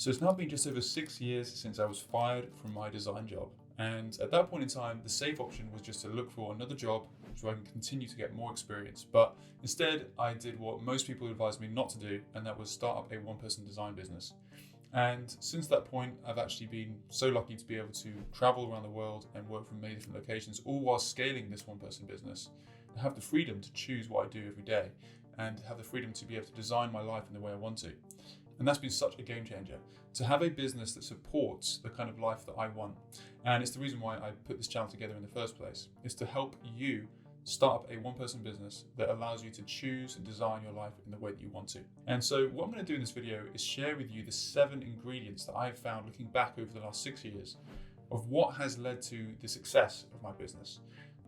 So it's now been just over 6 years since I was fired from my design job. And at that point in time, the safe option was just to look for another job so I can continue to get more experience. But instead, I did what most people advised me not to do, and that was start up a one-person design business. And since that point, I've actually been so lucky to be able to travel around the world and work from many different locations, all while scaling this one-person business. I have the freedom to choose what I do every day and have the freedom to be able to design my life in the way I want to. And that's been such a game changer, to have a business that supports the kind of life that I want. And it's the reason why I put this channel together in the first place, is to help you start up a one-person business that allows you to choose and design your life in the way that you want to. And so what I'm going to do in this video is share with you the 7 ingredients that I've found looking back over the last 6 years of what has led to the success of my business.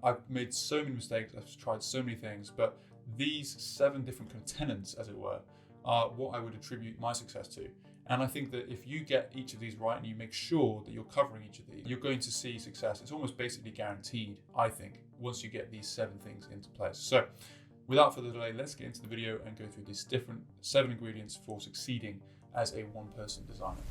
I've made so many mistakes, I've tried so many things, but these 7 different kind of tenets, as it were, are what I would attribute my success to. And I think that if you get each of these right and you make sure that you're covering each of these, you're going to see success. It's almost basically guaranteed, I think, once you get these 7 things into place. So without further delay, let's get into the video and go through these different 7 ingredients for succeeding as a one-person designer.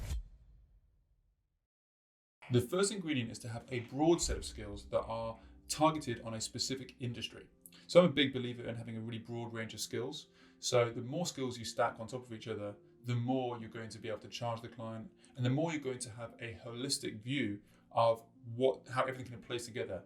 The first ingredient is to have a broad set of skills that are targeted on a specific industry. So I'm a big believer in having a really broad range of skills. So the more skills you stack on top of each other, the more you're going to be able to charge the client, and the more you're going to have a holistic view of how everything can play together.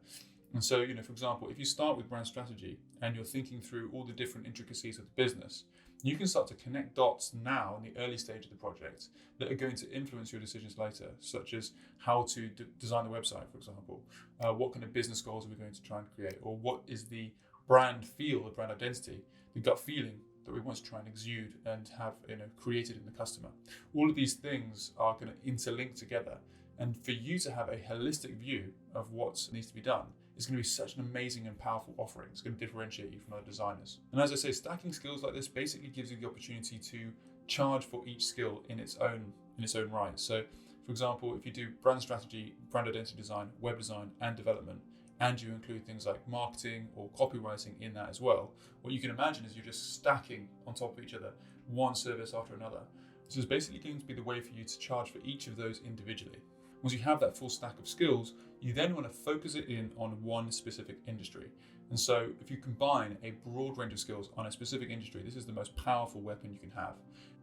And so, for example, if you start with brand strategy and you're thinking through all the different intricacies of the business, you can start to connect dots now in the early stage of the project that are going to influence your decisions later, such as how to design the website, for example. What kind of business goals are we going to try and create? Or what is the brand feel, the brand identity, the gut feeling that we want to try and exude and have created in the customer. All of these things are going to interlink together, and for you to have a holistic view of what needs to be done is going to be such an amazing and powerful offering. It's going to differentiate you from other designers. And as I say, stacking skills like this basically gives you the opportunity to charge for each skill in its own right. So for example, if you do brand strategy, brand identity design, web design and development, and you include things like marketing or copywriting in that as well, what you can imagine is you're just stacking on top of each other, one service after another. This is basically going to be the way for you to charge for each of those individually. Once you have that full stack of skills, you then want to focus it in on one specific industry. And so if you combine a broad range of skills on a specific industry, this is the most powerful weapon you can have.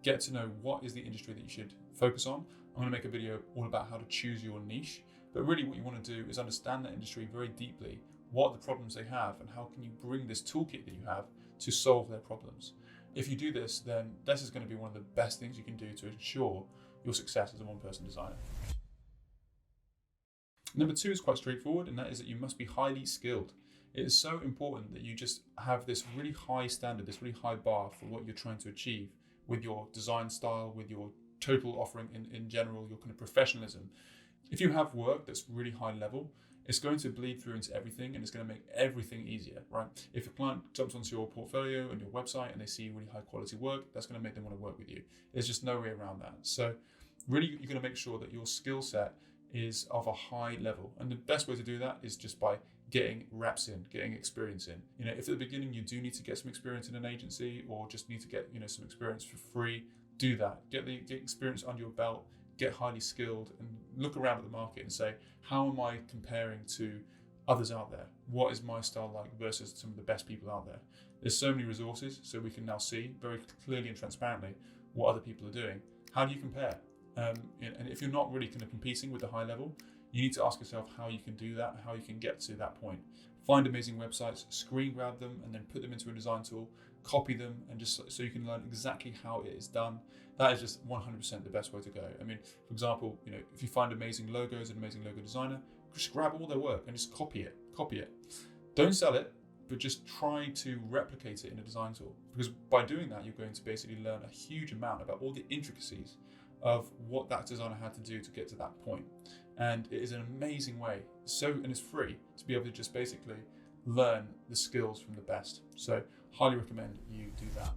Get to know what is the industry that you should focus on. I'm going to make a video all about how to choose your niche. But really what you want to do is understand that industry very deeply, what are the problems they have, and how can you bring this toolkit that you have to solve their problems. If you do this, then this is going to be one of the best things you can do to ensure your success as a one-person designer. Number 2 is quite straightforward, and that is that you must be highly skilled. It is so important that you just have this really high standard, this really high bar for what you're trying to achieve with your design style, with your total offering in general, your kind of professionalism. If you have work that's really high level, it's going to bleed through into everything and it's going to make everything easier, right? If a client jumps onto your portfolio and your website and they see really high quality work, that's going to make them want to work with you. There's just no way around that. So really, you're going to make sure that your skill set is of a high level. And the best way to do that is just by getting reps in, getting experience in. If at the beginning you do need to get some experience in an agency or just need to get some experience for free, do that. Get experience under your belt. Get highly skilled and look around at the market and say, how am I comparing to others out there? What is my style like versus some of the best people out there? There's so many resources, so we can now see very clearly and transparently what other people are doing. How do you compare? And if you're not really kind of competing with the high level, you need to ask yourself how you can do that, how you can get to that point. Find amazing websites, screen grab them, and then put them into a design tool, copy them, and just so you can learn exactly how it is done. That is just 100% the best way to go. I mean, for example, if you find amazing logos, an amazing logo designer, just grab all their work and just copy it. Don't sell it, but just try to replicate it in a design tool. Because by doing that, you're going to basically learn a huge amount about all the intricacies of what that designer had to do to get to that point. And it is an amazing way, and it's free, to be able to just basically learn the skills from the best. So highly recommend you do that.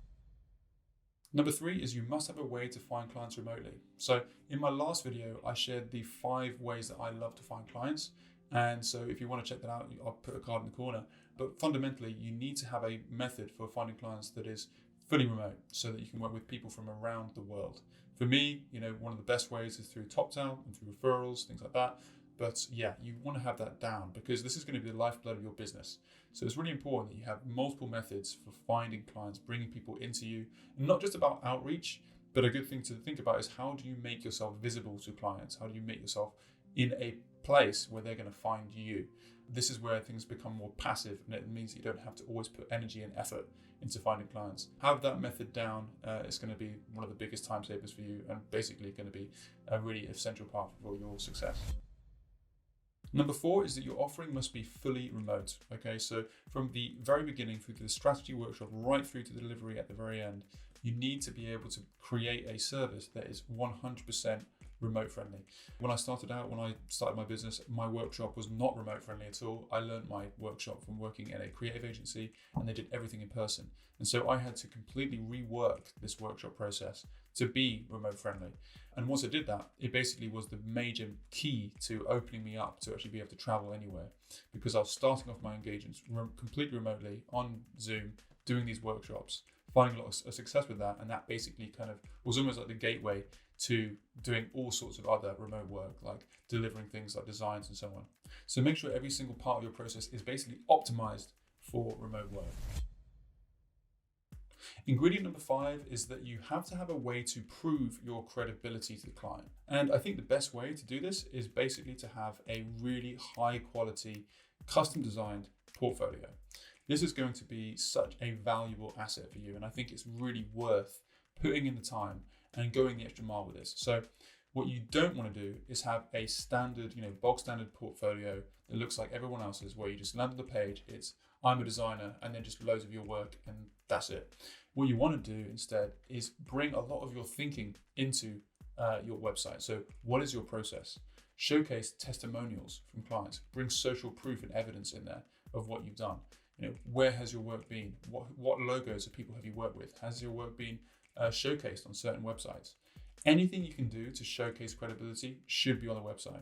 Number 3 is you must have a way to find clients remotely. So in my last video, I shared the 5 ways that I love to find clients. And so if you want to check that out, I'll put a card in the corner. But fundamentally, you need to have a method for finding clients that is fully remote so that you can work with people from around the world. For me, one of the best ways is through top down and through referrals, things like that. But yeah, you want to have that down because this is going to be the lifeblood of your business. So it's really important that you have multiple methods for finding clients, bringing people into you, and not just about outreach, but a good thing to think about is how do you make yourself visible to clients? How do you make yourself in a place where they're going to find you? This is where things become more passive, and it means you don't have to always put energy and effort into finding clients. Have that method down. It's going to be one of the biggest time savers for you and basically going to be a really essential part for your success. Number 4 is that your offering must be fully remote. Okay, so from the very beginning through to the strategy workshop, right through to the delivery at the very end, you need to be able to create a service that is 100% remote friendly. When I started my business, my workshop was not remote friendly at all. I learned my workshop from working in a creative agency, and they did everything in person. And so I had to completely rework this workshop process to be remote friendly. And once I did that, it basically was the major key to opening me up to actually be able to travel anywhere, because I was starting off my engagements completely remotely on Zoom, doing these workshops, finding a lot of success with that. And that basically kind of was almost like the gateway to doing all sorts of other remote work, like delivering things like designs and so on. So make sure every single part of your process is basically optimized for remote work. Ingredient number 5 is that you have to have a way to prove your credibility to the client. And I think the best way to do this is basically to have a really high quality, custom designed portfolio. This is going to be such a valuable asset for you. And I think it's really worth putting in the time and going the extra mile with this. So what you don't want to do is have a standard, bog standard portfolio that looks like everyone else's, where you just land on the page, it's I'm a designer, and then just loads of your work, and that's it. What you want to do instead is bring a lot of your thinking into your website. So what is your process? Showcase testimonials from clients. Bring social proof and evidence in there of what you've done. Where has your work been? What logos of people have you worked with? Has your work been showcased on certain websites? Anything you can do to showcase credibility should be on the website.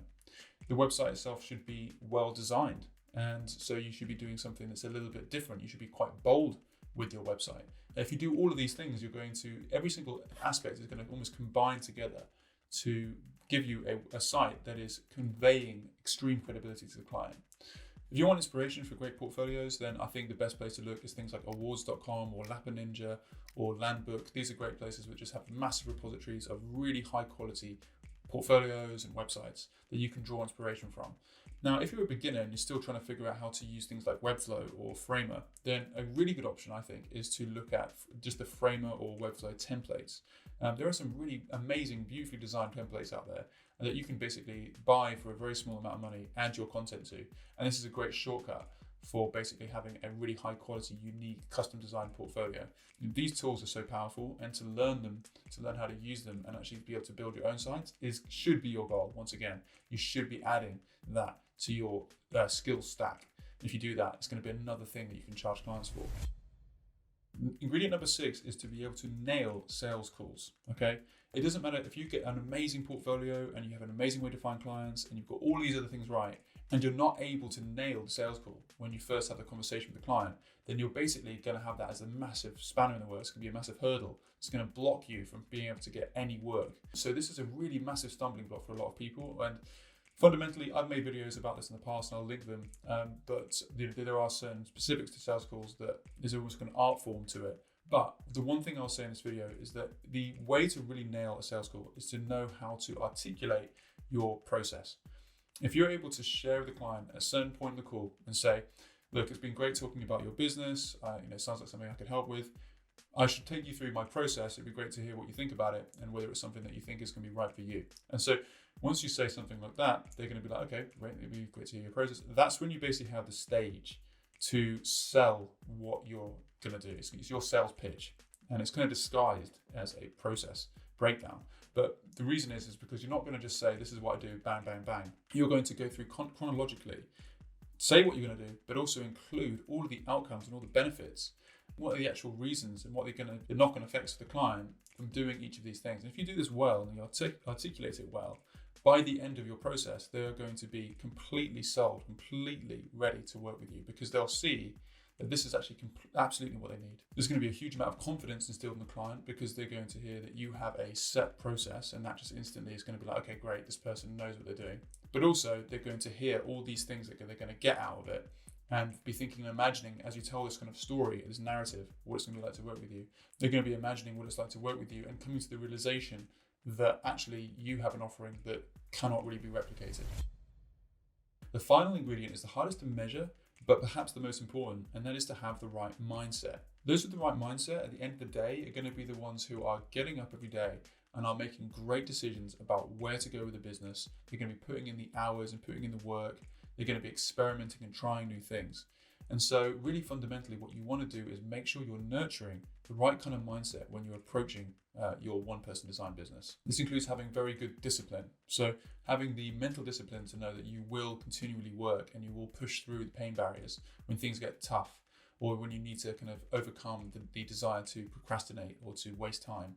The website itself should be well designed, and so you should be doing something that's a little bit different. You should be quite bold with your website. If you do all of these things, every single aspect is going to almost combine together to give you a site that is conveying extreme credibility to the client. If you want inspiration for great portfolios, then I think the best place to look is things like awards.com or Lapper Ninja or Landbook. These are great places which just have massive repositories of really high quality portfolios and websites that you can draw inspiration from. Now, if you're a beginner and you're still trying to figure out how to use things like Webflow or Framer, then a really good option, I think, is to look at just the Framer or Webflow templates. There are some really amazing, beautifully designed templates out there that you can basically buy for a very small amount of money, add your content to. And this is a great shortcut for basically having a really high quality, unique, custom designed portfolio. These tools are so powerful, and to learn how to use them and actually be able to build your own sites should be your goal. Once again, you should be adding that to your skill stack. If you do that, it's going to be another thing that you can charge clients for. Ingredient number 6 is to be able to nail sales calls. Okay, it doesn't matter if you get an amazing portfolio and you have an amazing way to find clients and you've got all these other things right, and you're not able to nail the sales call when you first have the conversation with the client, then you're basically going to have that as a massive spanner in the works. It's going to be a massive hurdle. It's going to block you from being able to get any work. So this is a really massive stumbling block for a lot of people. And fundamentally, I've made videos about this in the past and I'll link them, but there are certain specifics to sales calls that there's almost an art form to it. But the one thing I'll say in this video is that the way to really nail a sales call is to know how to articulate your process. If you're able to share with the client at a certain point in the call and say, look, it's been great talking about your business. It sounds like something I could help with. I should take you through my process. It'd be great to hear what you think about it and whether it's something that you think is going to be right for you. And so once you say something like that, they're going to be like, okay, great, it'd be great to hear your process. That's when you basically have the stage to sell what you're going to do. It's your sales pitch, and it's kind of disguised as a process breakdown. But the reason is because you're not going to just say, this is what I do, bang, bang, bang. You're going to go through chronologically, say what you're going to do, but also include all of the outcomes and all the benefits. What are the actual reasons and what the knock-on effects for the client from doing each of these things. And if you do this well and you articulate it well, by the end of your process, they are going to be completely sold, completely ready to work with you, because they'll see that this is actually absolutely what they need. There's going to be a huge amount of confidence instilled in the client because they're going to hear that you have a set process, and that just instantly is going to be like, okay, great, this person knows what they're doing. But also they're going to hear all these things that they're going to get out of it and be thinking and imagining, as you tell this kind of story, this narrative, what it's going to be like to work with you. They're going to be imagining what it's like to work with you and coming to the realization that actually you have an offering that cannot really be replicated. The final ingredient is the hardest to measure, but perhaps the most important, and that is to have the right mindset. Those with the right mindset at the end of the day are going to be the ones who are getting up every day and are making great decisions about where to go with the business. They're going to be putting in the hours and putting in the work. They're going to be experimenting and trying new things. And so really fundamentally what you want to do is make sure you're nurturing the right kind of mindset when you're approaching your one-person design business. This includes having very good discipline. So having the mental discipline to know that you will continually work and you will push through the pain barriers when things get tough, or when you need to kind of overcome the desire to procrastinate or to waste time.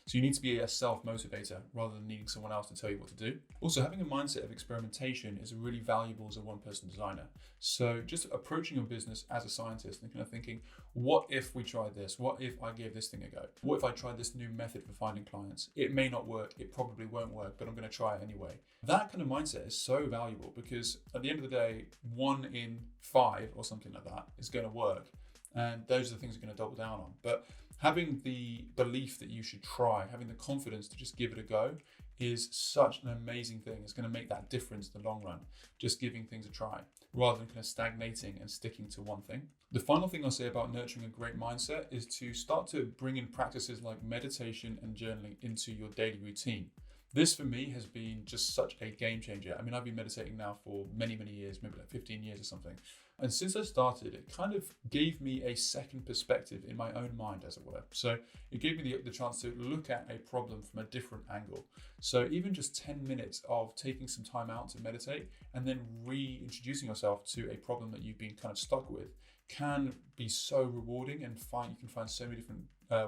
So you need to be a self-motivator rather than needing someone else to tell you what to do. Also, having a mindset of experimentation is really valuable as a one-person designer. So just approaching your business as a scientist and kind of thinking, what if we tried this? What if I gave this thing a go? What if I tried this new method for finding clients? It may not work, it probably won't work, but I'm going to try it anyway. That kind of mindset is so valuable because at the end of the day, 1 in 5 or something like that is going to work. And those are the things you're going to double down on. But having the belief that you should try, having the confidence to just give it a go is such an amazing thing. It's going to make that difference in the long run, just giving things a try rather than kind of stagnating and sticking to one thing. The final thing I'll say about nurturing a great mindset is to start to bring in practices like meditation and journaling into your daily routine. This for me has been just such a game changer. I mean, I've been meditating now for many, many years, maybe like 15 years or something. And since I started, it kind of gave me a second perspective in my own mind, as it were. So it gave me the chance to look at a problem from a different angle. So even just 10 minutes of taking some time out to meditate and then reintroducing yourself to a problem that you've been kind of stuck with can be so rewarding, and you can find so many different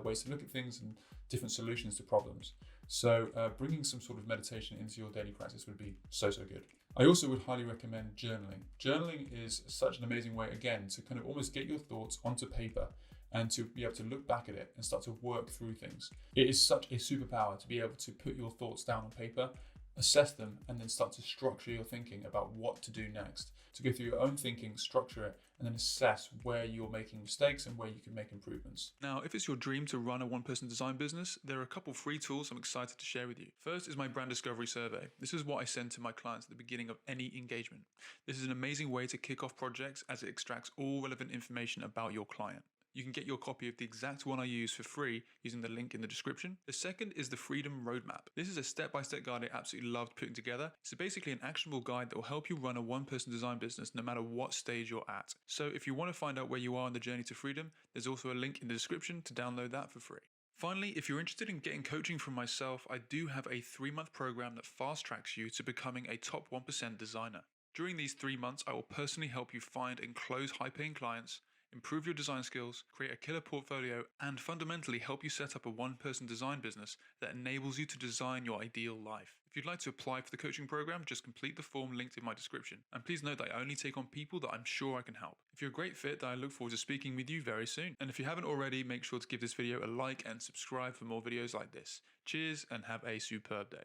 ways to look at things and different solutions to problems. So bringing some sort of meditation into your daily practice would be so good. I also would highly recommend journaling. Journaling is such an amazing way, again, to kind of almost get your thoughts onto paper and to be able to look back at it and start to work through things. It is such a superpower to be able to put your thoughts down on paper, assess them, and then start to structure your thinking about what to do next. To go through your own thinking, structure it, and then assess where you're making mistakes and where you can make improvements. Now, if it's your dream to run a one-person design business, there are a couple free tools I'm excited to share with you. First is my brand discovery survey. This is what I send to my clients at the beginning of any engagement. This is an amazing way to kick off projects as it extracts all relevant information about your client. You can get your copy of the exact one I use for free using the link in the description. The second is the Freedom Roadmap. This is a step-by-step guide I absolutely loved putting together. It's basically an actionable guide that will help you run a one-person design business no matter what stage you're at. So if you want to find out where you are on the journey to freedom, there's also a link in the description to download that for free. Finally, if you're interested in getting coaching from myself, I do have a 3-month program that fast-tracks you to becoming a top 1% designer. During these 3 months, I will personally help you find and close high-paying clients, improve your design skills, create a killer portfolio, and fundamentally help you set up a one-person design business that enables you to design your ideal life. If you'd like to apply for the coaching program, just complete the form linked in my description. And please note that I only take on people that I'm sure I can help. If you're a great fit, then I look forward to speaking with you very soon. And if you haven't already, make sure to give this video a like and subscribe for more videos like this. Cheers and have a superb day.